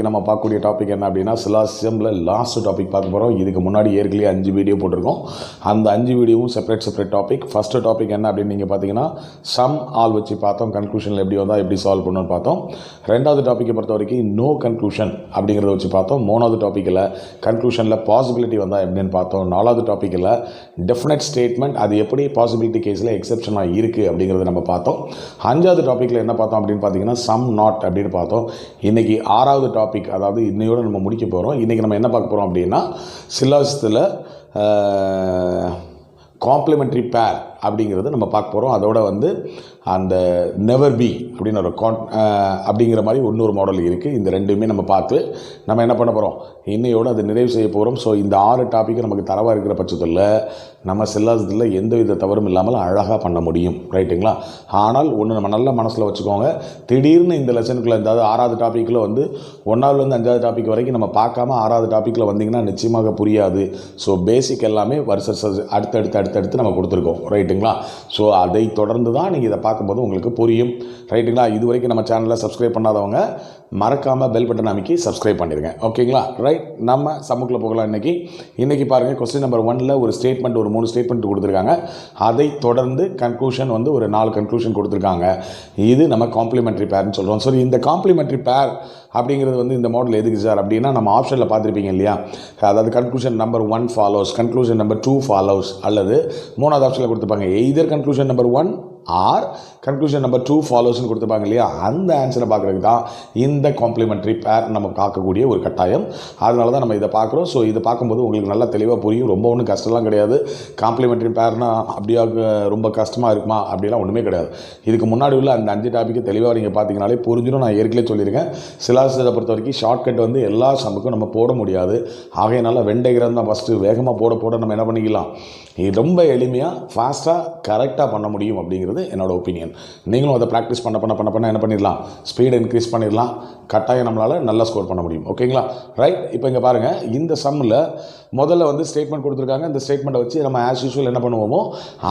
நம்ம பார்க்கக்கூடிய டாபிக் என்ன அப்படின்னா சிலாசியமில் லாஸ்ட் டாபிக் பார்க்க போகிறோம். இதுக்கு முன்னாடி ஏற்கனவே 5 வீடியோ போட்டிருக்கோம். அந்த 5 வீடியோவும் செப்பரேட் டாபிக். ஃபஸ்ட்டு டாபிக் என்ன அப்படின்னு நீங்கள் பார்த்தீங்கன்னா சம் ஆல் வச்சு பார்த்தோம். கன்க்ளூஷனில் எப்படி வந்தால் எப்படி சால்வ் பண்ணணும்னு பார்த்தோம். ரெண்டாவது டாப்பிக்கை பொறுத்த வரைக்கும் நோ கன்க்ளூஷன் அப்படிங்கிறத வச்சு பார்த்தோம். மூணாவது டாப்பிக்கில் கன்க்ளூஷனில் பாசிபிலிட்டி வந்தால் எப்படின்னு பார்த்தோம். நாலாவது டாப்பிக்கில் டெஃபினட் ஸ்டேட்மெண்ட் அது எப்படி பாசிபிலிட்டி கேஸில் எக்ஸெப்ஷனாக இருக்குது அப்படிங்கிறத நம்ம பார்த்தோம். அஞ்சாவது டாப்பிக்கில் என்ன பார்த்தோம் அப்படின்னு பார்த்தீங்கன்னா சம் நாட் அப்படின்னு பார்த்தோம். இன்றைக்கி ஆறாவது டாபிக், அதாவது இன்னையோடு நம்ம முடிக்க போகிறோம். இன்றைக்கி நம்ம என்ன பார்க்க போகிறோம் அப்படின்னா சிலாசியத்தில் காம்ப்ளிமெண்ட்ரி பேர் அப்படிங்கிறது நம்ம பார்க்க போகிறோம். அதோட வந்து அந்த நெவர் பி அப்படின்னு ஒரு அப்படிங்கிற மாதிரி இன்னொரு மாடல் இருக்குது. இந்த ரெண்டுமே நம்ம பார்த்து நம்ம என்ன பண்ண போகிறோம், இன்னையோடு அதை நிறைவு செய்ய போகிறோம். ஸோ இந்த 6 டாப்பிக்கு நமக்கு தரவாக இருக்கிற பட்சத்தில் நம்ம சிலாசியத்தில் எந்த வித தவறும் இல்லாமல் அழகாக பண்ண முடியும், ரைட்டுங்களா? ஆனால் ஒன்று நம்ம நல்ல மனசில் வச்சுக்கோங்க, திடீர்னு இந்த லெசனுக்குள்ளே அதாவது 6வது டாப்பிக்கில் வந்து 1ஆவதுலேருந்து 5வது டாபிக் வரைக்கும் நம்ம பார்க்காம 6வது டாப்பிக்கில் வந்திங்கன்னா நிச்சயமாக புரியாது. ஸோ பேசிக் எல்லாமே வருஷம் அடுத்தடுத்து நம்ம கொடுத்துருக்கோம், ரைட்டுங்களா? ஸோ அதை தொடர்ந்து தான் நீங்கள் இதை பார்க்கும்போது உங்களுக்கு புரியும், ரைட்டுங்களா? இது வரைக்கும் நம்ம சேனலில் சப்ஸ்கிரைப் பண்ணாதவங்க மறக்காமல் பெல் பட்டன் அமைக்கி சப்ஸ்கிரைப் பண்ணிடுங்க, ஓகேங்களா? ரைட், நம்ம சம்முக்குள்ளே போகலாம். இன்றைக்கி பாருங்கள், கொஸ்டின் நம்பர் 1ல் ஒரு ஸ்டேட்மெண்ட், ஒரு 3 ஸ்டேட்மெண்ட் கொடுத்துருக்காங்க. அதை தொடர்ந்து கன்க்ளூஷன் வந்து ஒரு 4 கன்க்ளூஷன் கொடுத்துருக்காங்க. இது நம்ம காம்ப்ளிமெண்ட்ரி பேர்னு சொல்கிறோம். சரி, இந்த காம்ப்ளிமெண்ட்ரி பேர் அப்படிங்கிறது வந்து இந்த மாடல் எதுக்கு சார் அப்படின்னா, நம்ம ஆப்ஷனில் பார்த்துருப்பீங்க இல்லையா? அதாவது conclusion number 1 follows, conclusion number 2 follows, அல்லது 3வது ஆப்ஷனில் கொடுத்துருப்பாங்க either conclusion number 1 or conclusion number 2 ஃபாலோஸ்ன்னு கொடுத்துருப்பாங்க இல்லையா? அந்த ஆன்சரை பார்க்குறதுக்கு தான் இந்த காம்ப்ளிமெண்ட்ரி பேர் நம்ம பார்க்கக்கூடிய ஒரு கட்டாயம். அதனால தான் நம்ம இதை பார்க்குறோம். ஸோ இதை பார்க்கும்போது உங்களுக்கு நல்லா தெளிவாக புரியும். ரொம்ப ஒன்றும் கஷ்டம்லாம் கிடையாது. காம்ப்ளிமெண்ட்ரி பேர்னா அப்படியா ரொம்ப கஷ்டமாக இருக்குமா அப்படிலாம் ஒன்றுமே கிடையாது. இதுக்கு முன்னாடி உள்ள அந்த 5 டாப்பிக்கு தெளிவாக நீங்கள் பார்த்தீங்கனாலே புரிஞ்சிடும். நான் ஏற்கனவே சொல்லியிருக்கேன், சிலாசியத்தை பொறுத்த வரைக்கும் ஷார்ட்கட் வந்து எல்லா சம்முக்கும் நம்ம போட முடியாது. ஆகையினால வெண்டைகிரம் தான் ஃபஸ்ட்டு வேகமாக போட நம்ம என்ன பண்ணிக்கலாம், இது ரொம்ப எளிமையாக ஃபாஸ்ட்டாக கரெக்டாக பண்ண முடியும் அப்படிங்கிறது என்னோட ஒப்பீனியன். நீங்களும் அதை ப்ராக்டிஸ் பண்ண என்ன பண்ணிடலாம், ஸ்பீடை இன்க்ரீஸ் பண்ணிடலாம். கட்டாயம் நம்மளால் நல்லா ஸ்கோர் பண்ண முடியும், ஓகேங்களா? ரைட், இப்போ இங்கே பாருங்கள், இந்த சம்மில் முதல்ல வந்து ஸ்டேட்மெண்ட் கொடுத்துருக்காங்க. இந்த ஸ்டேட்மெண்ட்டை வச்சு நம்ம ஆஸ் யூஸ்வல் என்ன பண்ணுவோமோ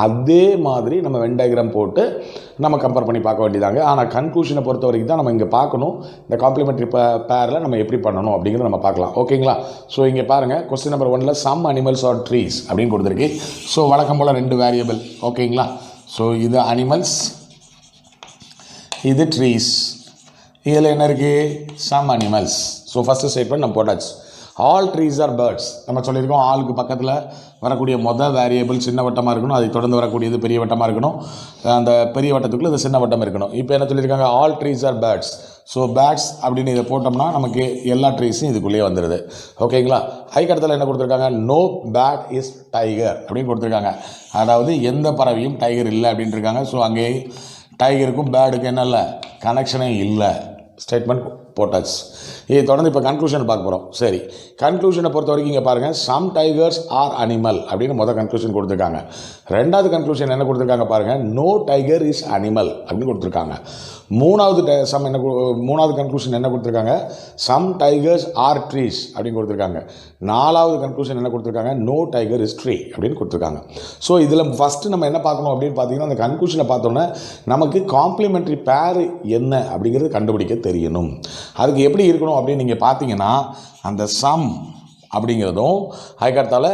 அதே மாதிரி நம்ம வென் டயக்ராம் போட்டு நம்ம கம்பேர் பண்ணி பார்க்க வேண்டியதாங்க. ஆனால் கன்க்ளூஷனை பொறுத்த வரைக்கும் தான் நம்ம இங்கே பார்க்கணும், இந்த காம்ப்ளிமெண்ட்ரி பேரில் நம்ம எப்படி பண்ணணும் அப்படிங்கிறத நம்ம பார்க்கலாம், ஓகேங்களா? ஸோ இங்கே பாருங்கள், கொஸ்டின் நம்பர் 1ல் சம் அனிமல்ஸ் ஆர் ட்ரீஸ் அப்படின்னு கொடுத்துருக்கு. ஸோ வழக்கம் போல் 2 வேரியபிள், ஓகேங்களா? ஸோ இது அனிமல்ஸ், இது ட்ரீஸ். இதில் என்ன இருக்குது, some animals. So first statement நம்ம போட்டாச்சு. ஆல் ட்ரீஸ் ஆர் பேர்ட்ஸ் நம்ம சொல்லியிருக்கோம். ஆளுக்கு பக்கத்தில் வரக்கூடிய வேரியபிள் சின்ன வட்டமாக இருக்கணும், அதை தொடர்ந்து வரக்கூடியது பெரிய வட்டமாக இருக்கணும், அந்த பெரிய வட்டத்துக்குள்ளே இது சின்ன வட்டம் இருக்கணும். இப்போ என்ன சொல்லியிருக்காங்க, all trees are birds. So birds அப்படின்னு இதை போட்டோம்னா நமக்கு எல்லா ட்ரீஸும் இதுக்குள்ளேயே வந்துடுது, ஓகேங்களா? அதுக்கடுத்தில் என்ன கொடுத்துருக்காங்க, நோ பேட் இஸ் டைகர் அப்படின்னு கொடுத்துருக்காங்க. அதாவது எந்த பறவையும் டைகர் இல்லை அப்படின்ட்டு இருக்காங்க. ஸோ அங்கே டைகருக்கும் பேர்டுக்கும் என்ன இல்லை, கனெக்ஷனே இல்லை. ஸ்டேட்மெண்ட் போட்டாச்சு. இதை தொடர்ந்து இப்போ கன்க்ளூஷன் பார்க்க போகிறோம். சரி, கன்க்ளூஷனை பொறுத்த வரைக்கும் இங்கே பாருங்கள், சம் டைகர்ஸ் ஆர் அனிமல் அப்படின்னு முதல் கன்க்ளூஷன் கொடுத்துருக்காங்க. ரெண்டாவது கன்க்ளூஷன் என்ன கொடுத்துருக்காங்க பாருங்கள், நோ டைகர் இஸ் அனிமல் அப்படின்னு கொடுத்துருக்காங்க. மூணாவது கன்க்ளூஷன் என்ன கொடுத்துருக்காங்க, சம் டைகர்ஸ் ஆர் ட்ரீஸ் அப்படின்னு கொடுத்துருக்காங்க. 4வது கன்க்ளூஷன் என்ன கொடுத்துருக்காங்க, நோ டைகர் இஸ் ட்ரீ அப்படின்னு கொடுத்துருக்காங்க. ஸோ இதில் ஃபஸ்ட்டு நம்ம என்ன பார்க்கணும் அப்படின்னு பார்த்தீங்கன்னா, அந்த கன்க்ளூஷனை பார்த்தோன்னே நமக்கு காம்ப்ளிமெண்ட்ரி பேர் என்ன அப்படிங்கிறது கண்டுபிடிக்க தெரியணும். அதுக்கு எப்படி இருக்கணும் அப்படின்னு நீங்கள் பார்த்தீங்கன்னா, அந்த சம் அப்படிங்கிறதும் அதுக்கடுத்தால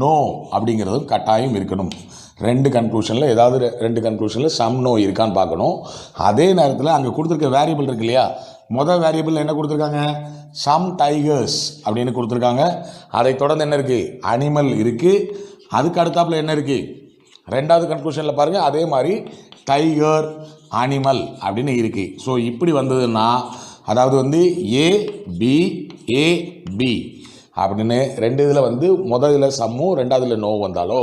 நோ அப்படிங்கிறதும் கட்டாயம் இருக்கணும். 2 கன்க்ளூஷனில் ஏதாவது 2 கன்க்ளூஷனில் சம் நோ இருக்கான்னு பார்க்கணும். அதே நேரத்தில் அங்கே கொடுத்துருக்க வேரியபிள் இருக்கு இல்லையா, மொதல் வேரியபிள் என்ன கொடுத்துருக்காங்க, சம் டைகர்ஸ் அப்படின்னு கொடுத்துருக்காங்க. அதை தொடர்ந்து என்ன இருக்குது, அனிமல் இருக்குது. அதுக்கு அடுத்தாப்பில் என்ன இருக்குது, 2வது கன்க்ளூஷனில் பாருங்கள், அதே மாதிரி டைகர் அனிமல் அப்படின்னு இருக்குது. ஸோ இப்படி வந்ததுன்னா அதாவது வந்து ஏபி அப்படின்னு 2 இதில் வந்து முதல்ல சம்மும் 2வதுல நோ வந்தாலோ,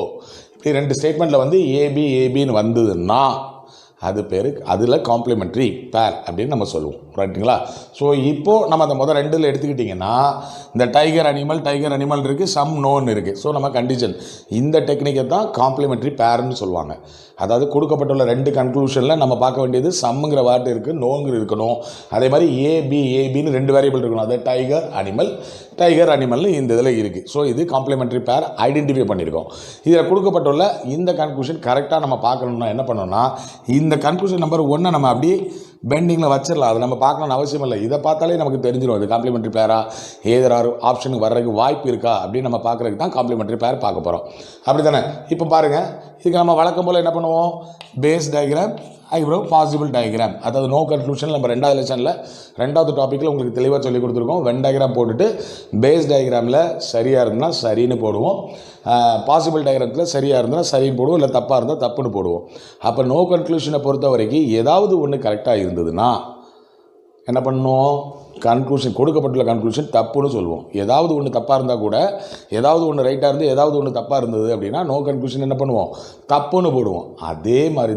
இப்படி 2 ஸ்டேட்மெண்ட்டில் வந்து ஏபின்னு வந்ததுன்னா அது பேர் அதில் காம்ப்ளிமெண்ட்ரி பேர் அப்படின்னு நம்ம சொல்லுவோம், ரைட்டுங்களா? ஸோ இப்போது நம்ம அந்த முதல் 2ல் எடுத்துக்கிட்டிங்கன்னா இந்த டைகர் அனிமல் இருக்குது, சம் நோன்னு இருக்குது. ஸோ நம்ம கண்டிஷன் இந்த டெக்னிக்கை தான் காம்ப்ளிமெண்ட்ரி பேர்னு சொல்லுவாங்க. அதாவது கொடுக்கப்பட்டுள்ள 2 கன்க்ளூஷனில் நம்ம பார்க்க வேண்டியது சம்ங்கிற வார்த்தை இருக்குது, நோங்கிற இருக்கணும். அதே மாதிரி ஏபின்னு 2 வேரியபிள் இருக்கணும். அது டைகர் அனிமல்னு இந்த இதில் இருக்குது. ஸோ இது காம்ப்ளிமெண்ட்ரி பேர் ஐடென்டிஃபை பண்ணியிருக்கோம். இதில் கொடுக்கப்பட்டுள்ள இந்த கன்க்ளூஷன் கரெக்டாக நம்ம பார்க்கணுன்னா என்ன பண்ணோம்னா, இந்த கன்க்ளூஷன் நம்பர் 1 நம்ம அப்படியே பெண்டிங்கில் வச்சிடலாம். அது நம்ம பார்க்கணும்னு அவசியம் இல்லை. இதை பார்த்தாலே நமக்கு தெரிஞ்சிடும் அது காம்ப்ளிமெண்ட்ரி பேரா ஏதர் ஆர் ஆப்ஷனுக்கு வர்றதுக்கு வாய்ப்பு இருக்கா அப்படின்னு நம்ம பார்க்குறதுக்கு தான் காம்ப்ளிமெண்ட்ரி பேர் பார்க்க போகிறோம். அப்படி தானே? இப்போ பாருங்கள், இதுக்கு நம்ம வழக்கம் போல் என்ன பண்ணுவோம், பேஸ் டயக்ராம் அதுக்கப்புறம் பாசிபிள் டயக்ராம், அதாவது நோ கன்க்ளூஷன் நம்ம 2வது லெசனில் 2வது டாப்பிக்கில் உங்களுக்கு தெளிவாக சொல்லி கொடுத்துருக்கோம். வென் டயக்ராம் போட்டுட்டு பேஸ் டயக்ராமில் சரியாக இருந்தால் சரின்னு போடுவோம், பாசிபிள் டயக்ராமத்தில் சரியாக இருந்தால் சரின்னு போடுவோம், இல்லை தப்பாக இருந்தால் தப்புன்னு போடுவோம். அப்போ நோ கன்க்ளூஷனை பொறுத்த வரைக்கும் ஏதாவது ஒன்று கரெக்டாக இருந்ததுன்னா என்ன பண்ணணும், கன்க்ளூஷன் கொடுக்கப்பட்டுள்ள கன்க்ளூஷன் தப்புன்னு சொல்லுவோம். ஏதாவது ஒன்று தப்பாக இருந்தால் கூட ஏதாவது ஒன்று ரைட்டாக இருந்து ஏதாவது ஒன்று தப்பாக இருந்தது அப்படின்னா நோ கன்க்ளூஷன் என்ன பண்ணுவோம், தப்புன்னு போடுவோம். அதே மாதிரி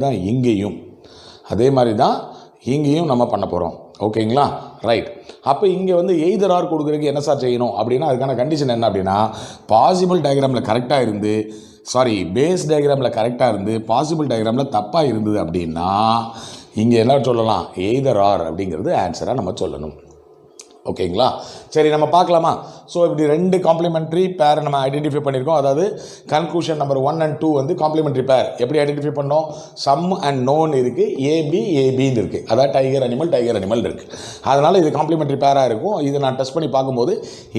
தான் இங்கேயும் நம்ம பண்ண போகிறோம். ஓகேங்களா? ரைட். அப்போ இங்கே வந்து எய்தர் ஆர் கொடுக்குறதுக்கு என்ன சார் செய்யணும் அப்படின்னா அதுக்கான கண்டிஷன் என்ன அப்படின்னா பாசிபிள் டயக்ராமில் கரெக்டாக இருந்து பேஸ் டயக்ராமில் கரெக்டாக இருந்து பாசிபிள் டயக்ராமில் தப்பாக இருந்தது அப்படின்னா இங்கே என்ன சொல்லலாம், எய்தர் ஆர் அப்படிங்கிறது ஆன்சராக நம்ம சொல்லணும். ஓகேங்களா? சரி, நம்ம பார்க்கலாமா? ஸோ இப்படி 2 காம்ப்ளிமெண்ட்ரி பேரை நம்ம ஐடென்டிஃபை பண்ணியிருக்கோம். அதாவது கன்க்ளூஷன் நம்பர் 1 and 2 வந்து காம்ப்ளிமெண்ட்ரி பேர் எப்படி ஐடென்டிஃபை பண்ணோம், சம் அண்ட் நோன் இருக்குது, ஏபின்னு இருக்குது, அதாவது டைகர் அனிமல் இருக்குது. அதனால் இது காம்ப்ளிமெண்ட்ரி பேராக இருக்கும். இது நான் டெஸ்ட் பண்ணி பார்க்கும்போது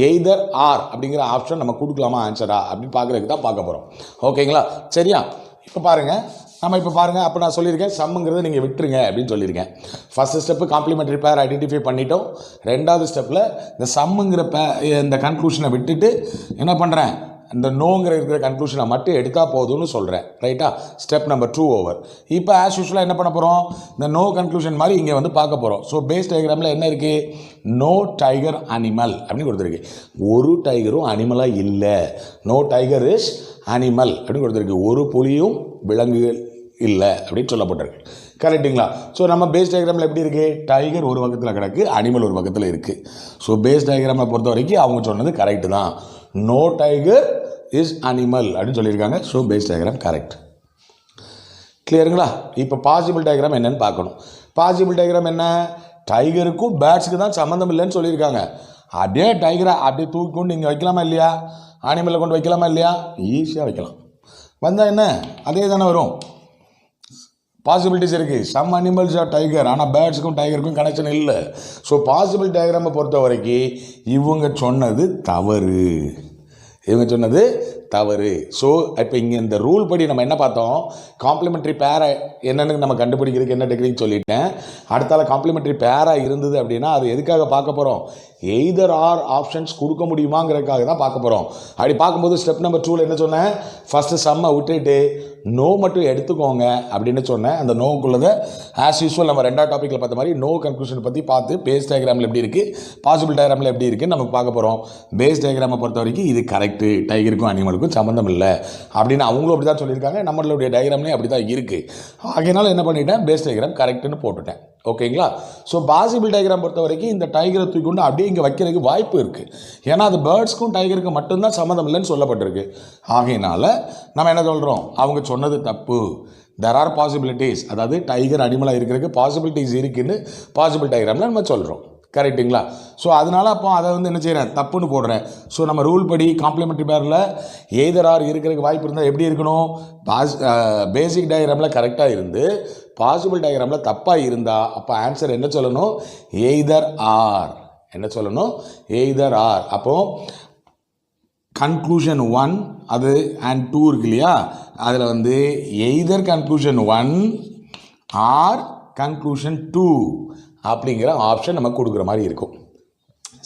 எய்தர் ஆர் அப்படிங்கிற ஆப்ஷன் நம்ம கொடுக்கலாமா ஆன்சரா அப்படின்னு பார்க்குறதுக்கு தான் பார்க்க போகிறோம். ஓகேங்களா? சரியா? இப்போ பாருங்கள், அப்போ நான் சொல்லியிருக்கேன் சம்முங்கிறது நீங்கள் விட்டுருங்க அப்படின்னு சொல்லியிருக்கேன். ஃபஸ்ட்டு ஸ்டெப்பு காம்ப்ளிமெண்ட்ரி பேர் ஐடென்டிஃபை பண்ணிட்டோம். 2வது ஸ்டெப்பில் இந்த சம்முங்கிற இந்த கன்க்ளூஷனை விட்டுட்டு என்ன பண்ணுறேன், இந்த நோங்கிற இருக்கிற கன்க்ளூஷனை மட்டும் எடுத்தால் போதும்னு சொல்கிறேன். ரைட்டா? Step number 2 over. இப்போ ஆஸ் யூஸ்வலாக என்ன பண்ண போகிறோம், இந்த நோ கன்க்ளூஷன் மாதிரி இங்கே வந்து பார்க்க போகிறோம். ஸோ பேஸ் டயக்ராமில் என்ன இருக்குது, நோ டைகர் அனிமல் அப்படின்னு கொடுத்துருக்கு. ஒரு டைகரும் அனிமலாக இல்லை. நோ டைகர் இஸ் அனிமல் அப்படின்னு கொடுத்துருக்கு. ஒரு புலியும் விலங்குகள் இல்லை அப்படின்னு சொல்லப்பட்டிருக்கு. கரெக்டுங்களா? ஸோ நம்ம பேஸ் டயக்ராமில் எப்படி இருக்குது, டைகர் ஒரு பக்கத்தில் கிடக்கு, அனிமல் ஒரு பக்கத்தில் இருக்குது. ஸோ பேஸ் டயக்ராமை பொறுத்த வரைக்கும் அவங்க சொன்னது கரெக்டு தான். நோ டைகர் இஸ் அனிமல் அப்படின்னு சொல்லியிருக்காங்க. So base diagram correct. கிளியருங்களா? இப்போ பாசிபிள் டயக்ராம் என்னன்னு பார்க்கணும். பாசிபிள் டயக்ராம் என்ன, டைகருக்கும் பேட்ஸுக்கு தான் சம்மந்தம் இல்லைன்னு சொல்லியிருக்காங்க. அப்படியே டைகரை அப்படியே தூக்கி கொண்டு இங்கே வைக்கலாமா இல்லையா, அனிமலை கொண்டு வைக்கலாமா இல்லையா, ஈஸியாக வைக்கலாம். வந்தால் என்ன அதே தானே வரும். பாசிபிலிட்டிஸ் இருக்குது. சம் அனிமல்ஸ் ஆர் டைகர், ஆனால் பேர்ட்ஸுக்கும் டைகருக்கும் கனெக்ஷன் இல்லை. ஸோ பாசிபிள் டயக்ராமை பொறுத்த வரைக்கும் இவங்க சொன்னது தவறு. ஸோ இப்போ இங்கே இந்த ரூல் படி நம்ம என்ன பார்த்தோம், காம்ப்ளிமெண்ட்ரி பேரை என்னென்னு நம்ம கண்டுபிடிக்கிறதுக்கு என்ன டெக்னிக் சொல்லிட்டேன். அடுத்தால காம்ப்ளிமெண்ட்ரி பேராக இருந்தது அப்படின்னா அது எதுக்காக பார்க்க போகிறோம், எய்தர் ஆர் ஆப்ஷன்ஸ் கொடுக்க முடியுமாங்கிறதுக்காக தான் பார்க்க போகிறோம். அப்படி பார்க்கும்போது ஸ்டெப் நம்பர் 2ல் என்ன சொன்னேன், ஃபஸ்ட்டு சம்மை விட்டுட்டு நோ மட்டும் எடுத்துக்கோங்க அப்படின்னு சொன்னேன். அந்த நோவுக்குள்ளதை ஆஸ் யூஸ்வல் நம்ம 2வது டாப்பிக்கில் பார்த்த மாதிரி நோ கன்க்ளூஷன் பற்றி பார்த்து பேஸ் டயக்ராமில் எப்படி இருக்குது, பாசிபிள் டயக்ராமில் எப்படி இருக்குன்னு நம்ம பார்க்க போகிறோம். பேஸ் டயக்ராமை பொறுத்த வரைக்கும் இது கரெக்டு, டைகருக்கும் அனிமலுக்கும் சம்மந்தம் இல்லை அப்படின்னு அவங்களும் அப்படி தான் சொல்லியிருக்காங்க. நம்மளுடைய டயக்ராம்லேயும் அப்படி தான் இருக்குது. ஆகையினால என்ன பண்ணிட்டேன், பேஸ் டயக்ராம் கரெக்டுன்னு போட்டுட்டேன். ஓகேங்களா? ஸோ பாசிபிள் டயக்ராம் பொறுத்த வரைக்கும் இந்த டைகரை தூக்கி கொண்டு அப்படியே இங்கே வைக்கிறதுக்கு வாய்ப்பு இருக்குது. ஏன்னா அது பேர்ட்ஸ்க்கும் டைகருக்கும் மட்டும்தான் சம்மந்தம் இல்லைன்னு சொல்லப்பட்டிருக்கு. ஆகையினால நம்ம என்ன சொல்கிறோம், அவங்க சொன்னது தப்பு. தெர் ஆர் பாசிபிலிட்டிஸ், அதாவது டைகர் அனிமலாக இருக்கிறதுக்கு பாசிபிலிட்டிஸ் இருக்குன்னு பாசிபிள் டயக்ராமில் நம்ம சொல்கிறோம். கரெக்டுங்களா? ஸோ அதனால் அப்போ அதை வந்து என்ன செய்கிறேன், தப்புன்னு போடுறேன். ஸோ நம்ம ரூல் படி காம்ப்ளிமெண்ட்ரி பேரில் எய்தர் ஆர் இருக்கிறதுக்கு வாய்ப்பு இருந்தால் எப்படி இருக்கணும், பேசிக் டயக்ராமில் கரெக்டாக இருந்து பாசிபிள் டயக்ராமில் தப்பாக இருந்தால் அப்போ ஆன்சர் என்ன சொல்லணும், எய்தர் ஆர். அப்போது கன்க்ளூஷன் 1 அது அண்ட் 2 இருக்கு இல்லையா, அதில் வந்து எய்தர் கன்க்ளூஷன் 1 ஆர் கன்க்ளூஷன் 2 அப்படிங்கிற ஆப்ஷன் நம்ம கொடுக்குற மாதிரி இருக்கும்.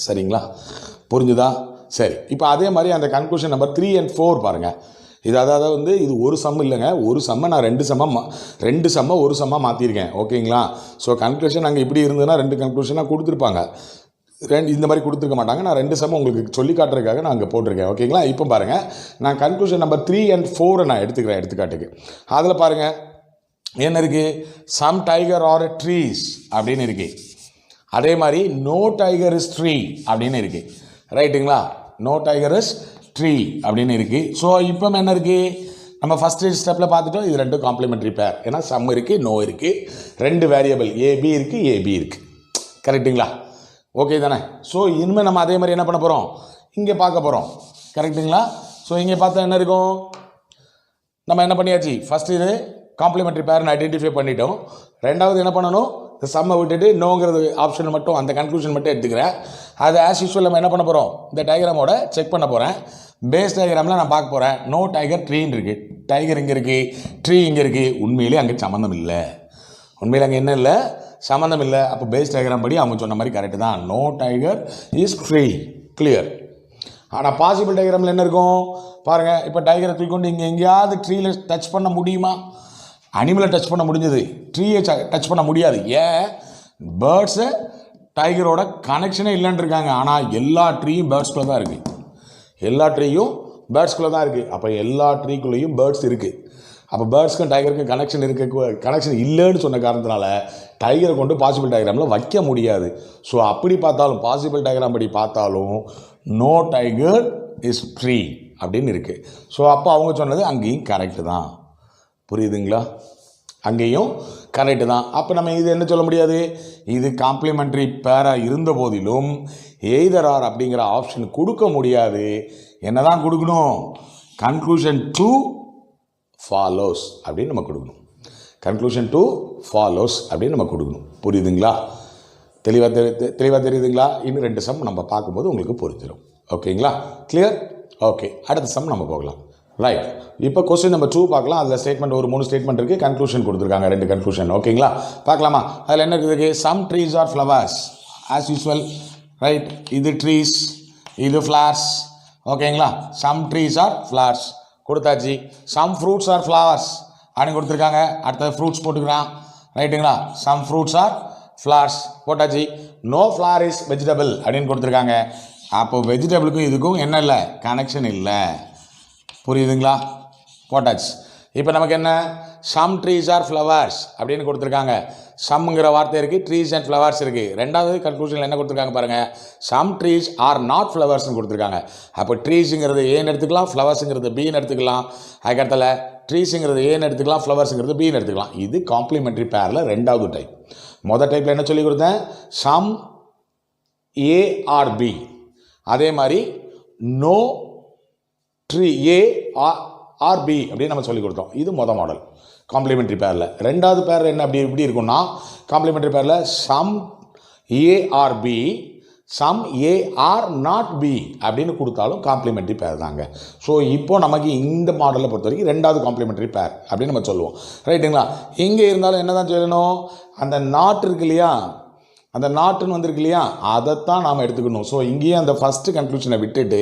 சரிங்களா? புரிஞ்சுதா? சரி, இப்போ அதே மாதிரி அந்த கன்க்ளூஷன் நம்பர் 3 and 4 பாருங்கள். இது அதாவது வந்து இது ஒரு சம் இல்லைங்க, ஒரு சம்மை நான் ரெண்டு சம்மை ஒரு சம்மாக மாற்றிருக்கேன். ஓகேங்களா? ஸோ கன்க்ளூஷன் அங்கே இப்படி இருந்ததுன்னா 2 கன்க்ளூஷனாக கொடுத்துருப்பாங்க, இந்த மாதிரி கொடுத்துருக்க மாட்டாங்க. நான் 2 சம் உங்களுக்கு சொல்லி காட்டுறதுக்காக நான் அங்கே போட்டிருக்கேன். ஓகேங்களா? இப்போ பாருங்கள், நான் கன்க்ளூஷன் நம்பர் 3 and 4 நான் எடுத்துக்கிறேன் எடுத்துக்காட்டுக்கு. அதில் பாருங்கள் என்ன இருக்குது, சம் டைகர் ஆர் ட்ரீஸ் அப்படின்னு இருக்கு. அதே மாதிரி நோ டைகர் இஸ் ட்ரீ அப்படின்னு இருக்குது. ரைட்டுங்களா? நோ டைகர் இஸ் ட்ரீ அப்படின்னு இருக்குது. ஸோ இப்போ என்ன இருக்குது, நம்ம ஃபஸ்ட்டு ஸ்டெப்பில் பார்த்துட்டோம், இது 2 காம்ப்ளிமெண்ட்ரி பேர். ஏன்னா சம் இருக்குது, நோ இருக்குது, 2 வேரியபிள் ஏபி இருக்குது. கரெக்டுங்களா? ஓகே தானே? ஸோ இனிமேல் நம்ம அதே மாதிரி என்ன பண்ண போகிறோம், இங்கே பார்க்க போகிறோம். கரெக்டுங்களா? ஸோ இங்கே பார்த்தா என்ன இருக்கும், நம்ம என்ன பண்ணியாச்சு, ஃபஸ்ட்டு இது காம்ப்ளிமெண்ட்ரி பேர்னு ஐடென்டிஃபை பண்ணிட்டோம். 2வது என்ன பண்ணணும், இந்த சம்மை விட்டுட்டு நோங்கிறது ஆப்ஷன் மட்டும் அந்த கன்க்ளூஷன் மட்டும் எடுத்துக்கிறேன். அது ஆஸ் யூஸ்வல் நம்ம என்ன பண்ண போகிறோம், இந்த டயக்ராமோட செக் பண்ண போகிறேன். பேஸ் டயக்ராமில் நான் பார்க்க போகிறேன். நோ டைகர் ட்ரீன்னு இருக்குது. டைகர் இங்கே இருக்குது, ட்ரீ இங்கே இருக்குது. உண்மையிலே அங்கே சம்மந்தம் இல்லை. உண்மையில் அங்கே என்ன இல்லை, சம்மந்தம் இல்லை. அப்போ பேஸ் டயக்ராம் படி அவங்க சொன்ன மாதிரி கரெக்டு தான். No tiger is tree, clear. ஆனால் பாசிபிள் டயக்ராமில் என்ன இருக்கும் பாருங்கள். இப்போ டைகரை தூக்கிக்கொண்டு இங்கே எங்கேயாவது ட்ரீயில் டச் பண்ண முடியுமா? அனிமலை டச் பண்ண முடிஞ்சது, ட்ரீயை டச் பண்ண முடியாது. ஏன்? பேர்ட்ஸு டைகரோட கனெக்ஷனே இல்லைன்னு இருக்காங்க. ஆனால் எல்லா ட்ரீயும் பேர்ட்ஸ்குள்ளே தான் இருக்குது. எல்லா ட்ரீயும் பேர்ட்ஸ்குள்ளே தான் இருக்குது. அப்போ எல்லா ட்ரீக்குள்ளேயும் பேர்ட்ஸ் இருக்குது. அப்போ பேர்ட்ஸ்க்கும் டைகருக்கும் கனெக்ஷன் இல்லைன்னு சொன்ன காரணத்தினால டைகரை கொண்டு பாசிபிள் டயக்ராமில் வைக்க முடியாது. ஸோ அப்படி பார்த்தாலும் பாசிபிள் டயக்ராம் படி பார்த்தாலும் நோ டைகர் இஸ் ட்ரீ அப்படின்னு இருக்குது. ஸோ அப்போ அவங்க சொன்னது அங்கேயும் கரெக்டு தான். புரியுதுங்களா? அங்கேயும் கரெக்டு தான். அப்போ நம்ம இது என்ன சொல்ல முடியாது, இது காம்ப்ளிமெண்ட்ரி பேராக இருந்த போதிலும் எய்தர் ஆர் அப்படிங்கிற ஆப்ஷன் கொடுக்க முடியாது. என்ன தான் கொடுக்கணும், கன்க்ளூஷன் டு ஃபாலோஸ் அப்படின்னு நம்ம கொடுக்கணும். கன்க்ளூஷன் டு ஃபாலோஸ் அப்படின்னு நம்ம கொடுக்கணும். புரியுதுங்களா? தெளிவாக தெரியுதுங்களா? இன்னும் 2 சம் நம்ம பார்க்கும்போது உங்களுக்கு புரிஞ்சிடும். ஓகேங்களா? கிளியர்? ஓகே, அடுத்த சம் நம்ம போகலாம். ரைட், இப்போ கொஸ்டின் நம்பர் 2 பார்க்கலாம். அதில் ஸ்டேட்மெண்ட் ஒரு 3 ஸ்டேட்மெண்ட் இருக்குது, கன்க்ளூஷன் கொடுத்துருக்காங்க 2 கன்க்ளூஷன். ஓகேங்களா? பார்க்கலாமா? அதில் என்ன இருக்குது, some trees are flowers as usual. Right, இது ட்ரீஸ், இது ஃப்ளவர்ஸ். ஓகேங்களா? சம் ட்ரீஸ் ஆர் ஃப்ளவர்ஸ் கொடுத்தாச்சு. சம் ஃப்ரூட்ஸ் ஆர் ஃப்ளவர்ஸ் அப்படின்னு கொடுத்துருக்காங்க. அடுத்தது ஃப்ரூட்ஸ் போட்டுக்கிறான். ரைட்டுங்களா? சம் ஃப்ரூட்ஸ் ஆர் ஃப்ளவர்ஸ் போட்டாச்சு. நோ ஃப்ளவர் இஸ் வெஜிடபிள் அப்படின்னு கொடுத்துருக்காங்க. அப்போது வெஜிடபிளுக்கும் இதுக்கும் என்ன இல்லை, கனெக்ஷன் இல்லை. புரியுதுங்களா? போட்டாச்சு. இப்போ நமக்கு என்ன, சம் ட்ரீஸ் ஆர் ஃப்ளவர்ஸ் அப்படின்னு கொடுத்துருக்காங்க. சம்ங்கிற வார்த்தை இருக்குது, ட்ரீஸ் அண்ட் ஃப்ளவர்ஸ் இருக்குது. ரெண்டாவது கன்க்ளூஷனில் என்ன கொடுத்துருக்காங்க பாருங்கள், சம் ட்ரீஸ் ஆர் நாட் ஃப்ளவர்ஸ்னு கொடுத்துருக்காங்க. அப்போ ட்ரீஸுங்கிறது ஏன்னு எடுத்துக்கலாம், ஃப்ளவர்ஸுங்கிறது பின்னு எடுத்துக்கலாம். அதுக்கடுத்தல ட்ரீஸுங்கிறது ஏன்னு எடுத்துக்கலாம், ஃப்ளவர்ஸுங்கிறது பின்னு எடுத்துக்கலாம். இது காம்ப்ளிமெண்ட்ரி பேரில் 2வது டைப். மொதல் டைப்பில் என்ன சொல்லி கொடுத்தேன், சம் ஏ ஆர் பி. அதே மாதிரி no tree A are B அப்படின்னு நம்ம சொல்லி கொடுத்தோம். இது மொதல் மாடல் காம்ப்ளிமெண்ட்ரி பேரில். 2வது பேரில் என்ன அப்படி எப்படி இருக்குன்னா, காம்ப்ளிமெண்ட்ரி பேரில் some A are B, some A are not B அப்படின்னு கொடுத்தாலும் காம்ப்ளிமெண்ட்ரி பேர் தாங்க. ஸோ இப்போ நமக்கு இந்த மாடலை பொறுத்த வரைக்கும் 2வது காம்ப்ளிமெண்ட்ரி பேர் அப்படின்னு நம்ம சொல்லுவோம். ரைட்டுங்களா? இங்கே இருந்தாலும் என்ன தான் சொல்லணும், அந்த நாட் இருக்கு இல்லையா, அந்த நாட்டுன்னு வந்திருக்கு இல்லையா, அதைத்தான் நாம் எடுத்துக்கணும். ஸோ இங்கேயே அந்த ஃபஸ்ட்டு கன்க்ளூஷனை விட்டுட்டு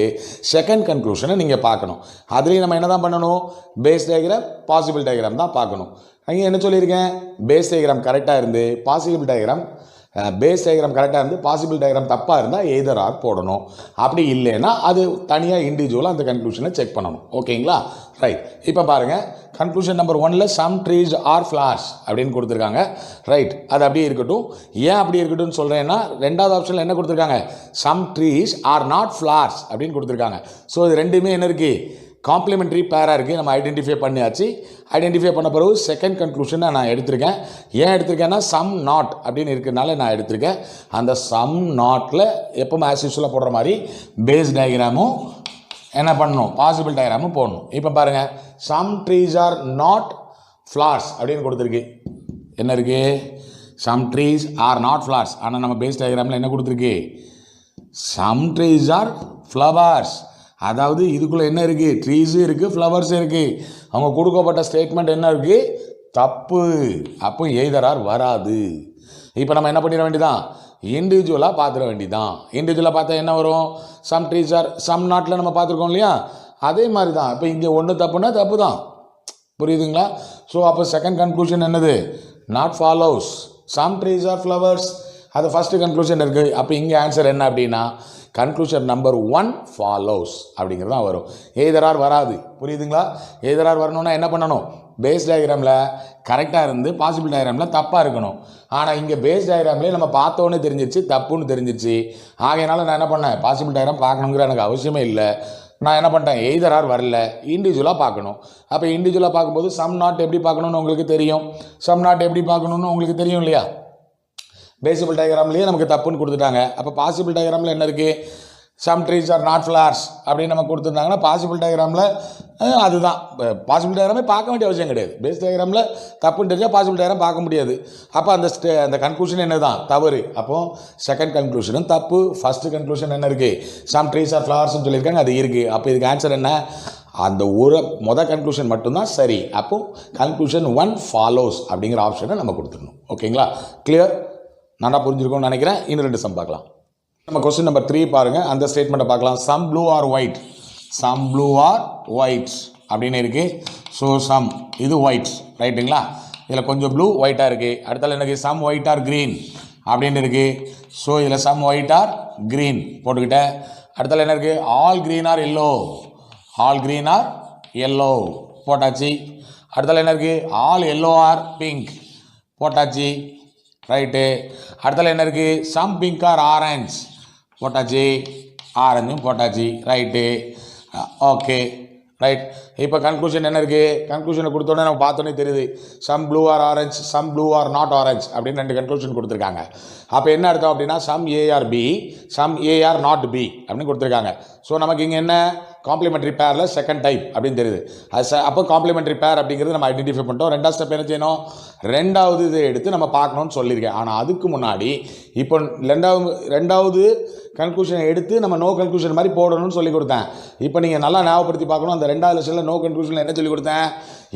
செகண்ட் கன்க்ளூஷனை நீங்கள் பார்க்கணும். அதுலேயும் நம்ம என்ன தான் பண்ணணும், பேஸ் டயக்ராம் பாசிபிள் டயக்ராம் தான் பார்க்கணும். அங்கே என்ன சொல்லியிருக்கேன், பேஸ் டயக்ராம் கரெக்டாக இருந்து பாசிபிள் டயக்ராம் பேஸ் டயக்ராம் கரெக்டாக இருந்து பாசிபிள் டயக்ராம் தப்பாக இருந்தால் எய்தர் ஆர் போடணும். அப்படி இல்லைன்னா அது தனியாக இண்டிவிஜுவலாக அந்த கன்க்ளூஷனை செக் பண்ணணும். ஓகேங்களா? ரைட், இப்போ பாருங்கள், கன்க்ளூஷன் நம்பர் 1ல் சம் ட்ரீஸ் ஆர் ஃப்ளவர்ஸ் அப்படின்னு கொடுத்துருக்காங்க. ரைட், அது அப்படியே இருக்கட்டும். ஏன் அப்படி இருக்கட்டும்னு சொல்கிறேன்னா, 2வது ஆப்ஷனில் என்ன கொடுத்துருக்காங்க, some trees are not flowers அப்படின்னு கொடுத்துருக்காங்க. ஸோ இது ரெண்டுமே என்ன இருக்குது, காம்ப்ளிமெண்ட்ரி பேராக இருக்குது. நம்ம ஐடென்டிஃபை பண்ணியாச்சு. ஐடென்டிஃபை பண்ண பிறகு செகண்ட் கன்க்ளூஷனை நான் எடுத்திருக்கேன். ஏன் எடுத்திருக்கேன்னா, சம் நாட் அப்படின்னு இருக்கிறதுனால நான் எடுத்திருக்கேன். அந்த சம் நாட்டில் எப்போவும் ஆஸ் யூஸ்வலாக போடுற மாதிரி பேஸ் டயக்ராமும் என்ன பண்ணணும், பாசிபிள் டயக்ராமும் போடணும். இப்போ பாருங்கள், some trees are not flowers அப்படின்னு கொடுத்துருக்கு. என்ன இருக்குது, some trees are not flowers. ஆனால் நம்ம பேஸ் டயக்ராமில் என்ன கொடுத்துருக்கு, சம் ட்ரீஸ் ஆர் ஃப்ளவர்ஸ். அதாவது இதுக்குள்ளே என்ன இருக்குது, ட்ரீஸும் இருக்குது ஃப்ளவர்ஸும் இருக்குது. அவங்க கொடுக்கப்பட்ட ஸ்டேட்மெண்ட் என்ன இருக்குது, தப்பு. அப்போ எய்தர் ஆர் வராது. இப்போ நம்ம என்ன பண்ணிட வேண்டியதான், இண்டிவிஜுவலாக பார்த்துட வேண்டியதான். இண்டிவிஜுவலாக பார்த்தா என்ன வரும், சம் ட்ரீஸ் ஆர் சம் நாட்டில் நம்ம பார்த்துருக்கோம் இல்லையா, அதே மாதிரி தான். இப்போ இங்கே ஒன்று தப்புன்னா தப்பு தான். புரியுதுங்களா? ஸோ அப்போ செகண்ட் கன்க்ளூஷன் என்னது, not follows, some trees are flowers. அது ஃபஸ்ட்டு கன்க்ளூஷன் இருக்குது. அப்போ இங்கே ஆன்சர் என்ன அப்படின்னா, கன்க்ளூஷன் நம்பர் 1 ஃபாலோஸ் அப்படிங்கிறது தான் வரும். எய்தர் ஆர் வராது. புரியுதுங்களா? எய்தர் ஆர் வரணும்னா என்ன பண்ணணும், பேஸ் டயக்ராமில் கரெக்டாக இருந்து பாசிபிள் டயக்ராமில் தப்பாக இருக்கணும். ஆனால் இங்கே பேஸ் டயக்ராம்லேயே நம்ம பார்த்தோன்னே தெரிஞ்சிருச்சு, தப்புன்னு தெரிஞ்சிருச்சு. ஆகையினால நான் என்ன பண்ணேன், பாசிபிள் டயக்ராம் பார்க்கணுங்கிற எனக்கு அவசியமே இல்லை. நான் என்ன பண்ணிட்டேன், எய்தர் ஆர் வரல, இண்டிவிஜுவலாக பார்க்கணும். அப்போ இண்டிவிஜுவலாக பார்க்கும்போது சம் நாட் எப்படி பார்க்கணுன்னு உங்களுக்கு தெரியும், சம் நாட் எப்படி பார்க்கணுன்னு உங்களுக்கு தெரியும் இல்லையா. பேசிபிள் டயக்ராம்லேயே நமக்கு தப்புன்னு கொடுத்துட்டாங்க. அப்போ பாசிபிள் டயக்ராமில் என்ன இருக்குது, some trees are not flowers அப்படின்னு நம்ம கொடுத்துருந்தாங்கன்னா பாசிபிள் டயக்ராமில் அதுதான் பாசிபிள் டயக்ராமே பார்க்க வேண்டிய அவசியம் கிடையாது. பேஸ் டயக்ராமில் தப்புன்னு தெரிஞ்சால் பாசிபிள் டயக்ராம் பார்க்க முடியாது. அப்போ அந்த கன்க்ளூஷன் என்ன தான் தவறு. அப்போது செகண்ட் கன்க்ளூஷனும் தப்பு. ஃபஸ்ட்டு கன்க்ளூஷன் என்ன இருக்குது, சம் ட்ரீஸ் ஆர் ஃப்ளவர்ஸ்னு சொல்லியிருக்காங்க, அது இருக்குது. அப்போ இதுக்கு ஆன்சர் என்ன, அந்த மொதல் கன்க்ளூஷன் மட்டும்தான் சரி. அப்போது கன்க்ளூஷன் 1 ஃபாலோஸ் அப்படிங்கிற ஆப்ஷனை நம்ம கொடுத்துடணும். ஓகேங்களா, கிளியர், நல்லா புரிஞ்சிருக்கோம்னு நினைக்கிறேன். இன்னும் 2 சம் பார்க்கலாம். நம்ம கொஸ்டின் நம்பர் 3 பாருங்கள், அந்த ஸ்டேட்மெண்ட்டை பார்க்கலாம். Some blue are white, some blue are whites அப்படின்னு இருக்குது. ஸோ சம் இது ஒயிட்ஸ், ரைட்டுங்களா, இதில் கொஞ்சம் ப்ளூ ஒயிட்டாக இருக்குது. அடுத்தால எனக்கு சம் ஒயிட் ஆர் க்ரீன் அப்படின்னு இருக்குது. ஸோ இதில் சம் ஒயிட் ஆர் க்ரீன் போட்டுக்கிட்டேன். அடுத்தால என்ன இருக்குது, all green R yellow, all green R yellow போட்டாச்சு. அடுத்தால என்ன இருக்குது, ஆல் எல்லோ ஆர் பிங்க் போட்டாச்சு, ரைட்டு. அடுத்தால என்ன இருக்குது, சம் பிங்க் ஆர் ஆரஞ்ச் போட்டாச்சு, ஆரஞ்சும் போட்டாச்சு, ரைட்டு. Okay, right. இப்போ கன்க்ளூஷன் என்ன இருக்குது, கன்க்ளூஷனை கொடுத்தோன்னே நம்ம பார்த்தோன்னே தெரியுது, some blue are orange, some blue are not orange அப்படின்னு 2 கன்க்ளூஷன் கொடுத்துருக்காங்க. அப்போ என்ன அர்த்தம் அப்படின்னா, some A are B, some A are not B அப்படின்னு கொடுத்துருக்காங்க. ஸோ நமக்கு இங்கே என்ன, காம்ப்ளிமெண்ட்ரி பேரில் செகண்ட் டைப் அப்படின்னு தெரியுது. அப்போ காம்ப்ளிமெண்ட்ரி பேர் அப்படிங்கிறது நம்ம ஐடென்டிஃபை பண்ணிட்டோம். 2வது ஸ்டெப் என்ன செய்யணும், 2வது இதை எடுத்து நம்ம பார்க்கணும்னு சொல்லியிருக்கேன். ஆனால் அதுக்கு முன்னாடி இப்போ 2வது கன்க்ளூஷனை எடுத்து நம்ம நோ கன்க்ளூஷன் மாதிரி போடணும்னு சொல்லி கொடுத்தேன். இப்போ நீங்கள் நல்லா ஞாபகப்படுத்தி பார்க்கணும். அந்த 2வது லெசனில் நோ கன்க்ளூஷனில் என்ன சொல்லி கொடுத்தேன்,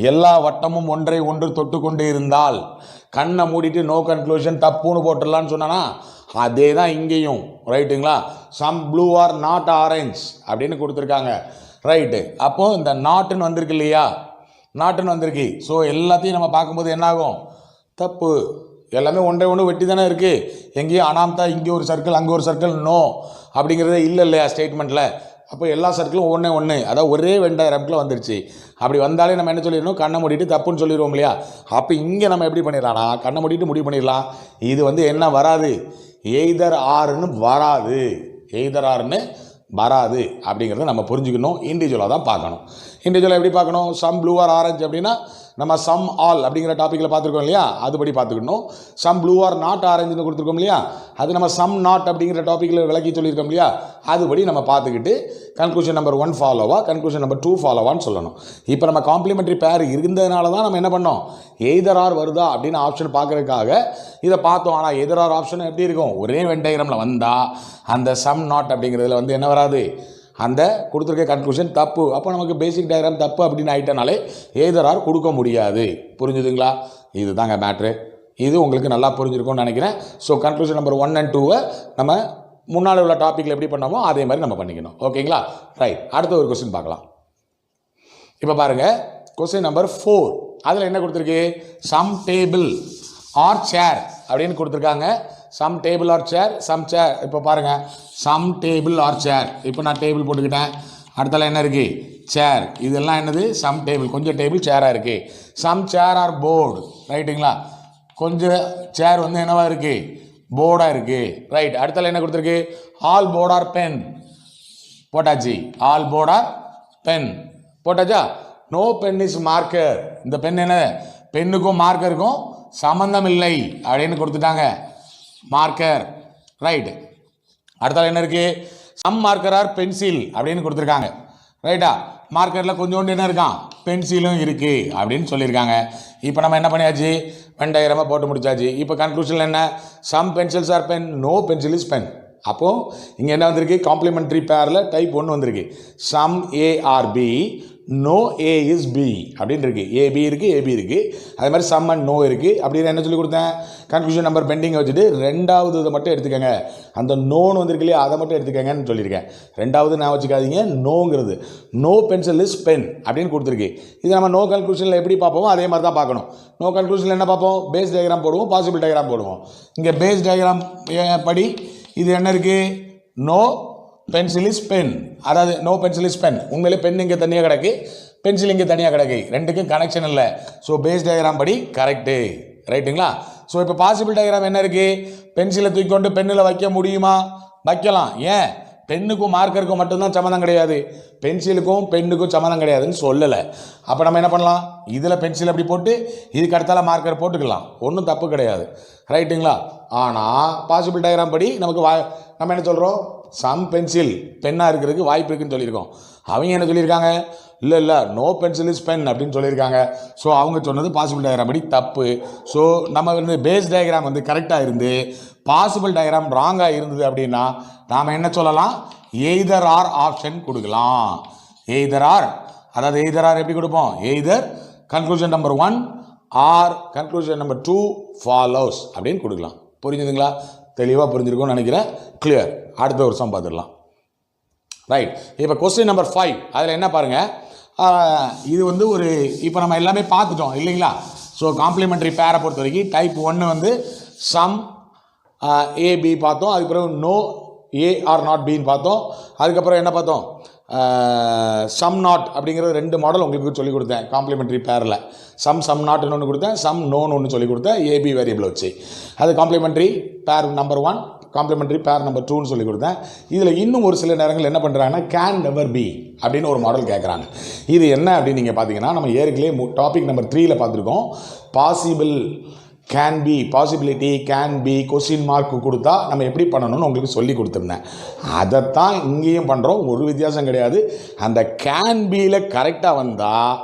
எல்லா வட்டமும் ஒன்றை ஒன்று தொட்டு கொண்டு இருந்தால் கண்ணை மூடிட்டு நோ கன்க்ளூஷன் தப்புன்னு போட்டுடலான்னு சொன்னானா, அதே தான் இங்கேயும், ரைட்டுங்களா. Some blue are not orange அப்படின்னு கொடுத்துருக்காங்க, ரைட்டு. அப்போது இந்த நாட்டுன்னு வந்திருக்கு இல்லையா, நாட்டுன்னு வந்திருக்கு. ஸோ எல்லாத்தையும் நம்ம பார்க்கும்போது என்னாகும், தப்பு. எல்லாமே ஒன்றை ஒன்று வெட்டி தானே இருக்குது. எங்கேயும் அனாமத்தா இங்கே ஒரு சர்க்கிள் அங்கே ஒரு சர்க்கிள் நோ அப்படிங்கிறதே இல்லை இல்லையா ஸ்டேட்மெண்ட்டில். அப்போ எல்லா சர்க்கிளும் ஒன்று அதாவது ஒரே வெண்டாயிரத்தில் வந்துருச்சு. அப்படி வந்தாலே நம்ம என்ன சொல்லிடணும், கண்ணை மூடிட்டு தப்புன்னு சொல்லிடுவோம் இல்லையா. அப்போ இங்கே நம்ம எப்படி பண்ணிடலாம்னா, கண்ணை மூடிட்டு முடிவு பண்ணிடலாம். இது வந்து என்ன வராது, எய்தர் ஆறுன்னு வராது, எய்தர் ஆறுன்னு வராது அப்படிங்கிறத நம்ம புரிஞ்சுக்கணும். இண்டிவிஜுவலாக தான் பார்க்கணும். இண்டிவிஜுவலாக எப்படி பார்க்கணும், சம் ப்ளூ ஆர் ஆரஞ்சு அப்படின்னா நம்ம சம் ஆல் அப்படிங்கிற டாப்பிக்கில் பார்த்துருக்கோம் இல்லையா, அதுபடி பார்த்துக்கணும். சம் ப்ளூ ஆர் நாட் ஆரஞ்சுன்னு கொடுத்துருக்கோம் இல்லையா, அது நம்ம சம் நாட் அப்படிங்கிற டாப்பிக்கில் விளக்கி சொல்லியிருக்கோம் இல்லையா, அதுபடி நம்ம பார்த்துக்கிட்டு கன்க்ளூஷன் நம்பர் 1 ஃபாலோவா, கன்க்ளூஷன் நம்பர் 2 ஃபாலோவான்னு சொல்லணும். இப்போ நம்ம காம்ப்ளிமெண்ட்ரி பேர் இருந்ததுனால தான் நம்ம என்ன பண்ணோம், எய்தர் ஆர் வருதா அப்படின்னு ஆப்ஷன் பார்க்குறதுக்காக இதை பார்த்தோம். ஆனால் எய்தர் ஆர் ஆப்ஷன் எப்படி இருக்கும், ஒரே வெண்டைகிராமில் வந்தால் அந்த சம் நாட் அப்படிங்கிறதுல வந்து என்ன வராது, அந்த கொடுத்துருக்க கன்க்ளூஷன் தப்பு. அப்போ நமக்கு பேசிக் டயக்ராம் தப்பு அப்படின்னு ஆகிட்டனாலே எய்தர் ஆர் கொடுக்க முடியாது. புரிஞ்சுதுங்களா, இது தாங்க மேட்ரு. இது உங்களுக்கு நல்லா புரிஞ்சிருக்கும்னு நினைக்கிறேன். ஸோ கன்க்ளூஷன் நம்பர் 1 and 2 நம்ம முன்னால் உள்ள டாப்பிக்கில் எப்படி பண்ணோமோ அதே மாதிரி நம்ம பண்ணிக்கணும். ஓகேங்களா, ரைட். அடுத்த ஒரு கொஸ்டின் பார்க்கலாம். இப்போ பாருங்கள், கொஸ்டின் நம்பர் 4 அதில் என்ன கொடுத்துருக்கு, சம் டேபிள் ஆர் சேர் அப்படின்னு கொடுத்துருக்காங்க. சம் டேபிள் ஆர் சேர், சம் சேர். இப்போ பாருங்கள், சம் டேபிள் ஆர் சேர். இப்போ நான் டேபிள் போட்டுக்கிட்டேன். அடுத்தால என்ன இருக்குது, சேர். இதெல்லாம் என்னது, சம் டேபிள். கொஞ்சம் டேபிள் சேராக இருக்குது. சம் சேர் ஆர் போர்டு, ரைட்டுங்களா. கொஞ்சம் சேர் வந்து என்னவா இருக்குது, போர்டாக இருக்குது, ரைட். அடுத்தால என்ன கொடுத்துருக்கு, ஆல் போர்ட் ஆர் பென் போட்டாச்சு. ஆல் போர்ட் ஆர் பென் போட்டாச்சா. No pen is marker. இந்த பென் என்ன, பெண்ணுக்கும் மார்க்கருக்கும் சம்பந்தம் இல்லை அப்படின்னு கொடுத்துட்டாங்க, மார்க்கர், ரைட். அடுத்தால என்ன இருக்குது, சம் மார்க்கர் ஆர் பென்சில் அப்படின்னு கொடுத்துருக்காங்க, ரைட்டா. மார்க்கரில் கொஞ்சோண்டு என்ன இருக்கான், பென்சிலும் இருக்குது அப்படின்னு சொல்லியிருக்காங்க. இப்போ நம்ம என்ன பண்ணியாச்சு, வெண்டாயிரமாக போட்டு முடிச்சாச்சு. இப்போ கன்க்ளூஷனில் என்ன, some pencils are pen, no pencil is pen. அப்போது இங்கே என்ன வந்திருக்கு, காம்ப்ளிமெண்ட்ரி பேரில் டைப் 1 வந்திருக்கு. Some A are B, no A is B அப்படின்னு இருக்குது. ஏபி இருக்குது, ஏபி இருக்குது. அதே மாதிரி சம் அண்ட் நோ இருக்குது. அப்படின்னு என்ன சொல்லி கொடுத்தேன், கன்க்ளூஷன் நம்பர் பெண்டிங்கை வச்சுட்டு 2வது இதை மட்டும் எடுத்துக்கங்க, அந்த நோன்னு வந்திருக்கு இல்லையா, அதை மட்டும் எடுத்துக்கங்கன்னு சொல்லியிருக்கேன். 2வது நான் வச்சுக்காதீங்க, நோங்கிறது நோ பென்சில் இஸ் பென் அப்படின்னு கொடுத்துருக்கு. இது நம்ம நோ கன்க்ளூஷனில் எப்படி பார்ப்போமோ அதே மாதிரி தான் பார்க்கணும். நோ கன்க்ளூஷனில் என்ன பார்ப்போம், பேஸ் டயக்ராம் போடுவோம், பாசிபிள் டயக்ராம் போடுவோம். இங்கே பேஸ் டயக்ராம் படி இது என்ன இருக்குது, நோ பென்சில் இஸ் பென், அதாவது நோ பென்சில் இஸ் பென். உண்மையிலே பென் இங்கே தனியாக கிடக்கு, பென்சில் இங்கே தனியாக கிடக்கு, ரெண்டுக்கும் கனெக்ஷன் இல்லை. ஸோ பேஸ் டயக்ராம் படி கரெக்டு, ரைட்டுங்களா. ஸோ இப்போ பாசிபிள் டயக்ராம் என்ன இருக்குது, பென்சிலை தூக்கி கொண்டு பெண்ணில் வைக்க முடியுமா, வைக்கலாம். ஏன், பெண்ணுக்கும் மார்க்கருக்கும் மட்டும்தான் சம்மந்தம் கிடையாது, பென்சிலுக்கும் பெண்ணுக்கும் சம்மந்தம் கிடையாதுன்னு சொல்லலை. அப்போ நம்ம என்ன பண்ணலாம், இதில் பென்சில் அப்படி போட்டு இதுக்கு அடுத்தால மார்க்கர் போட்டுக்கலாம், ஒன்றும் தப்பு கிடையாது, ரைட்டுங்களா. ஆனால் பாசிபிள் டயக்ராம் படி நமக்கு நம்ம என்ன சொல்கிறோம், சம் பென்சில் பென்னாக இருக்கிறதுக்கு வாய்ப்பு இருக்குன்னு சொல்லியிருக்கோம். அவங்க என்ன சொல்லியிருக்காங்க, இல்லை நோ பென்சில் இஸ் பென் அப்படின்னு சொல்லியிருக்காங்க. ஸோ அவங்க சொன்னது பாசிபிள் டயக்ராம் படி தப்பு. ஸோ நம்ம வந்து பேஸ் டயக்ராம் வந்து கரெக்டாக இருந்து பாசிபிள் டயக்ராம் ராங்காக இருந்தது அப்படின்னா நாம் என்ன சொல்லலாம், எய்தர் ஆர் ஆப்ஷன் கொடுக்கலாம். எய்தர் ஆர், அதாவது எய்தர் ஆர் எப்படி கொடுப்போம், either conclusion number 1 or conclusion number 2 follows அப்படின்னு கொடுக்கலாம். புரிஞ்சுதுங்களா? தெளிவாக புரிஞ்சிருக்கும்னு நினைக்கிறேன். கிளியர். அடுத்த ஒரு சம் பார்த்துடலாம். ரைட். இப்போ கொஸ்டின் நம்பர் 5 அதில் என்ன பாருங்கள், இது வந்து ஒரு இப்போ நம்ம எல்லாமே பார்த்துட்டோம் இல்லைங்களா? ஸோ காம்ப்ளிமெண்ட்ரி பேரை பொறுத்த வரைக்கும் டைப் 1 வந்து சம் ஏபி பார்த்தோம். அதுக்கப்புறம் நோ ஏ ஆர் நாட் பின்னு பார்த்தோம். அதுக்கப்புறம் என்ன பார்த்தோம், சம் நாட் அப்படிங்கிற 2 மாடல் உங்களுக்கு சொல்லிக் கொடுத்தேன். காம்ப்ளிமெண்ட்ரி பேரில் சம் நாட்னு ஒன்று கொடுத்தேன், சம் நோன்னு ஒன்று சொல்லிக் கொடுத்தேன் ஏபி வேரியபிள் வச்சு. அது காம்ப்ளிமெண்ட்ரி பேர் நம்பர் 1, காம்ப்ளிமெண்ட்ரி பேர் நம்பர் 2ன்னு சொல்லி கொடுத்தேன். இதில் இன்னும் ஒரு சில நேரங்கள் என்ன பண்ணுறாங்கன்னா கேன் நெவர் பி அப்படின்னு ஒரு மாடல் கேட்குறாங்க. இது என்ன அப்படின்னு நீங்கள் பார்த்தீங்கன்னா, நம்ம ஏற்கனவே டாபிக் நம்பர் 3ல் பார்த்துருக்கோம். Possible, can be, possibility, can be, question mark கொடுத்தா நம்ம எப்படி பண்ணணும்னு உங்களுக்கு சொல்லி கொடுத்துருந்தேன். அதைத்தான் இங்கேயும் பண்ணுறோம். ஒரு வித்தியாசம் கிடையாது. அந்த கேன் பியில் கரெக்டாக வந்தால்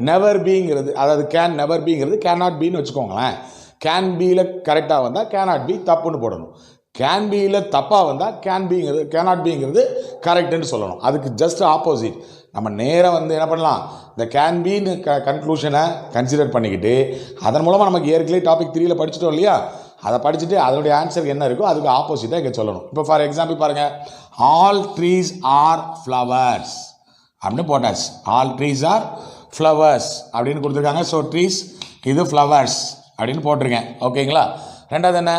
நெவர் பிங்கிறது, அதாவது கேன் நெவர் பிங்கிறது கேன் நாட் பின்னு வச்சுக்கோங்களேன். கேன் பியில் கரெக்டாக வந்தால் கேன் நாட் பி தப்புன்னு போடணும். கேன் பியில் தப்பாக வந்தால் கேன் நாட் பிங்கிறது கரெக்டுன்னு சொல்லணும். அதுக்கு ஜஸ்ட் ஆப்போசிட். நம்ம நேராக வந்து என்ன பண்ணலாம், இந்த கேன் பின்னு கன்க்ளூஷனை கன்சிடர் பண்ணிக்கிட்டு அதன் மூலமாக நமக்கு ஏற்கனவே டாபிக் 3ல் படிச்சுட்டோம் இல்லையா, அதை படிச்சுட்டு அதனுடைய ஆன்சர் என்ன இருக்கோ அதுக்கு ஆப்போசிட்டாக இங்கே சொல்லணும். இப்போ ஃபார் எக்ஸாம்பிள் பாருங்கள், ஆல் ட்ரீஸ் ஆர் ஃப்ளவர்ஸ் அப்படின்னு போட்டாச்சு. ஆல் ட்ரீஸ் ஆர் ஃப்ளவர்ஸ் அப்படின்னு கொடுத்துருக்காங்க. ஸோ ட்ரீஸ் இது ஃப்ளவர்ஸ் அப்படின்னு போட்டிருக்கேன். ஓகேங்களா? ரெண்டாவது என்ன,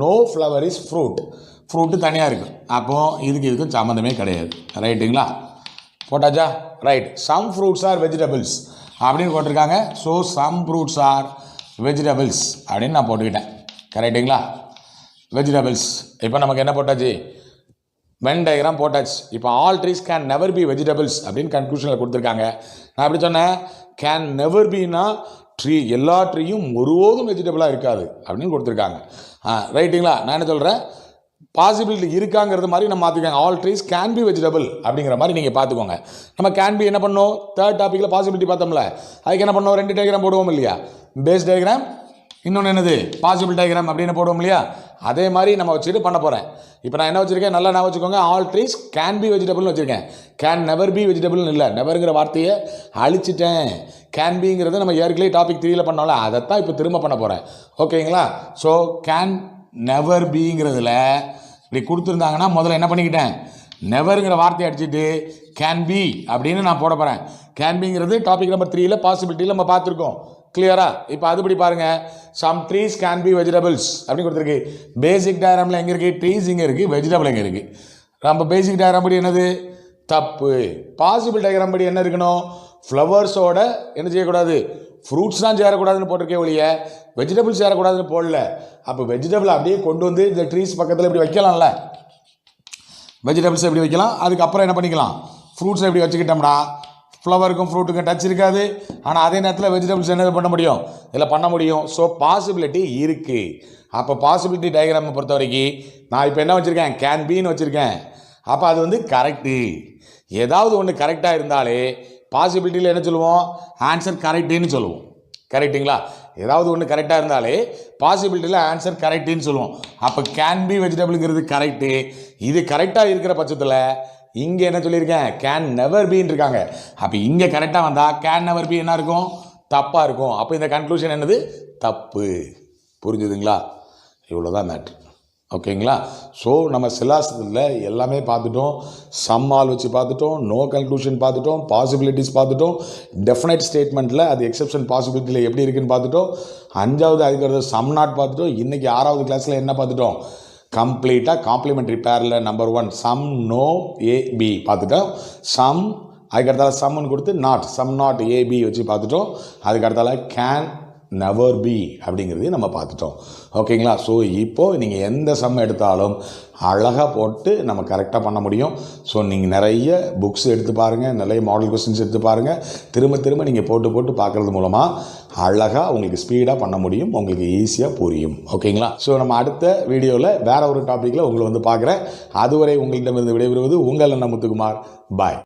no flower is fruit. Fruit தனியாக இருக்குது. அப்போது இதுக்கும் சம்மந்தமே கிடையாது. ரைட்டுங்களா? போட்டாச்சா? Right. Some fruits are vegetables அப்படின்னு போட்டிருக்காங்க. So some fruits are vegetables அப்படின்னு நான் போட்டுக்கிட்டேன். கரெக்டுங்களா? வெஜிடபிள்ஸ். இப்போ நமக்கு என்ன போட்டாச்சு, வென் டயக்ராம் போட்டாச்சு. இப்போ all trees can never be vegetables அப்படின்னு கன்க்ளூஷனில் கொடுத்துருக்காங்க. நான் எப்படி சொன்னேன், கேன் நெவர் பின்னா ட்ரீ, எல்லா ட்ரீயும் ஒருபோதும் வெஜிடபிளாக இருக்காது அப்படின்னு கொடுத்துருக்காங்க. ரைட்டுங்களா? நான் என்ன சொல்கிறேன், பாசிபிலிட்டி இருக்காங்கிறது மாதிரி நம்ம மாற்றிக்காங்க. All trees can be vegetable அப்படிங்கிற மாதிரி நீங்கள் பார்த்துக்கோங்க. நம்ம கேன் பி என்ன பண்ணோம், தேர்ட் டாப்பிக்கில் பாசிபிலிட்டி பார்த்தோம்ல, அதுக்கு என்ன பண்ணோம், 2 டயக்ராம் போடுவோம் இல்லையா, பேஸ் டயக்ராம், இன்னொன்று என்னது பாசிபிள் டயக்ராம் அப்படின்னு போடுவோம் இல்லையா. அதே மாதிரி நம்ம வச்சுட்டு பண்ண போகிறேன். இப்போ நான் என்ன வச்சுருக்கேன், நல்லா நான் வச்சுக்கோங்க, ஆல் ட்ரீஸ் கேன் பி வெஜிடபிள்னு வச்சுருக்கேன். கேன் நெவர் பி வெஜிடபிள்னு இல்லை, நெவருங்கிற வார்த்தையை அழிச்சிட்டேன். கேன் பிங்கிறது நம்ம ஏற்கனவே டாபிக் 3ல் பண்ணோம்ல, அதைத்தான் இப்போ திரும்ப பண்ண போகிறேன். ஓகேங்களா? ஸோ கேன் நெவர் பிங்கிறதுல இப்படி கொடுத்துருந்தாங்கன்னா முதல்ல என்ன பண்ணிக்கிட்டேன், நெவருங்கிற வார்த்தையை அடிச்சுட்டு கேன் பி அப்படின்னு நான் போட போகிறேன். கேன் பிங்கிறது டாபிக் நம்பர் 3ல் பாசிபிலிட்டியில் நம்ம பார்த்துருக்கோம். கிளியரா? இப்போ அதுபடி பாருங்கள், some trees can be vegetables அப்படின்னு கொடுத்துருக்கு. பேசிக் டயக்ராமில் எங்கே இருக்குது, ட்ரீஸ் இங்கே இருக்குது, வெஜிடபிள் எங்கே இருக்குது. நம்ம பேசிக் டயக்ராம் படி என்னது, தப்பு. பாசிபிள் டயக்ராம் படி என்ன இருக்கணும், ஃப்ளவர்ஸோட என்ன செய்யக்கூடாது, ஃப்ரூட்ஸ் தான் சேரக்கூடாதுன்னு போட்டிருக்கே ஒழிய வெஜிடபிள்ஸ் சேரக்கூடாதுன்னு போடல. அப்போ வெஜிடபிள் அப்படியே கொண்டு வந்து இந்த ட்ரீஸ் பக்கத்தில் இப்படி வைக்கலாம்ல, வெஜிடபிள்ஸ் எப்படி வைக்கலாம், அதுக்கப்புறம் என்ன பண்ணிக்கலாம், ஃப்ரூட்ஸை எப்படி வச்சுக்கிட்டோம்னா ஃப்ளவருக்கும் ஃப்ரூட்டுக்கும் டச் இருக்காது. ஆனால் அதே நேரத்தில் வெஜிடபிள்ஸ் என்ன பண்ண முடியும், இதில் பண்ண முடியும். ஸோ பாசிபிலிட்டி இருக்குது. அப்போ பாசிபிலிட்டி டயக்ராமை பொறுத்த வரைக்கும் நான் இப்போ என்ன வச்சுருக்கேன், கேன் பின்னு வச்சுருக்கேன். அப்போ அது வந்து கரெக்டு. ஏதாவது ஒன்று கரெக்டாக இருந்தாலே பாசிபிலிட்டியில் என்ன சொல்லுவோம், ஆன்சர் கரெக்டுன்னு சொல்லுவோம். கரெக்டுங்களா? ஏதாவது ஒன்று கரெக்டாக இருந்தாலே பாசிபிலிட்டியில் ஆன்சர் கரெக்டுன்னு சொல்லுவோம். அப்போ கேன் பி வெஜிடபிள்ங்கிறது கரெக்டு. இது கரெக்டாக இருக்கிற பட்சத்தில் இங்கே என்ன சொல்லியிருக்கேன், கேன் நெவர் பின்னு இருக்காங்க. அப்போ இங்கே கரெக்டாக வந்தால் கேன் நெவர் பி என்ன இருக்கும், தப்பாக இருக்கும். அப்போ இந்த கன்க்ளூஷன் என்னது, தப்பு. புரிஞ்சுதுங்களா? இவ்வளோ தான் மேட்ரு. ஓகேங்களா? ஸோ நம்ம சிலாசத்தில் எல்லாமே பார்த்துட்டோம். சம் ஆல் வச்சு பார்த்துட்டோம், நோ கன்க்ளூஷன் பார்த்துட்டோம், பாசிபிலிட்டிஸ் பார்த்துட்டோம், டெஃபினைட் ஸ்டேட்மெண்ட்டில் அது எக்ஸெப்ஷன் பாசிபிலிட்டியில் எப்படி இருக்குன்னு பார்த்துட்டோம். 5வது அதுக்கிறது சம் நாட் பார்த்துட்டோம். இன்றைக்கி 6வது கிளாஸில் என்ன பார்த்துட்டோம், கம்ப்ளீட்டாக காம்ப்ளிமெண்ட்ரி பேரில் நம்பர் 1 சம் நோ ஏபி பார்த்துட்டோம். சம் அதுக்கடுத்தால சம்னு கொடுத்து நாட், சம் நாட் ஏபி வச்சு பார்த்துட்டோம். அதுக்கடுத்தால கேன் நெவர் பி அப்படிங்கிறதையும் நம்ம பார்த்துட்டோம். ஓகேங்களா? ஸோ இப்போது நீங்கள் எந்த சம் எடுத்தாலும் அழகாக போட்டு நம்ம கரெக்டாக பண்ண முடியும். ஸோ நீங்கள் நிறைய புக்ஸ் எடுத்து பாருங்கள், நிறைய மாடல் கொஸ்டின்ஸ் எடுத்து பாருங்கள். திரும்ப திரும்ப நீங்கள் போட்டு பார்க்குறது மூலமாக அழகாக உங்களுக்கு ஸ்பீடாக பண்ண முடியும், உங்களுக்கு ஈஸியாக புரியும். ஓகேங்களா? ஸோ நம்ம அடுத்த வீடியோவில் வேறு ஒரு டாப்பிக்கில் உங்களை வந்து பார்க்குறேன். அதுவரை உங்களிடமிருந்து விடைபெறுவது உங்கள் அண்ணன் முத்துக்குமார். பாய்.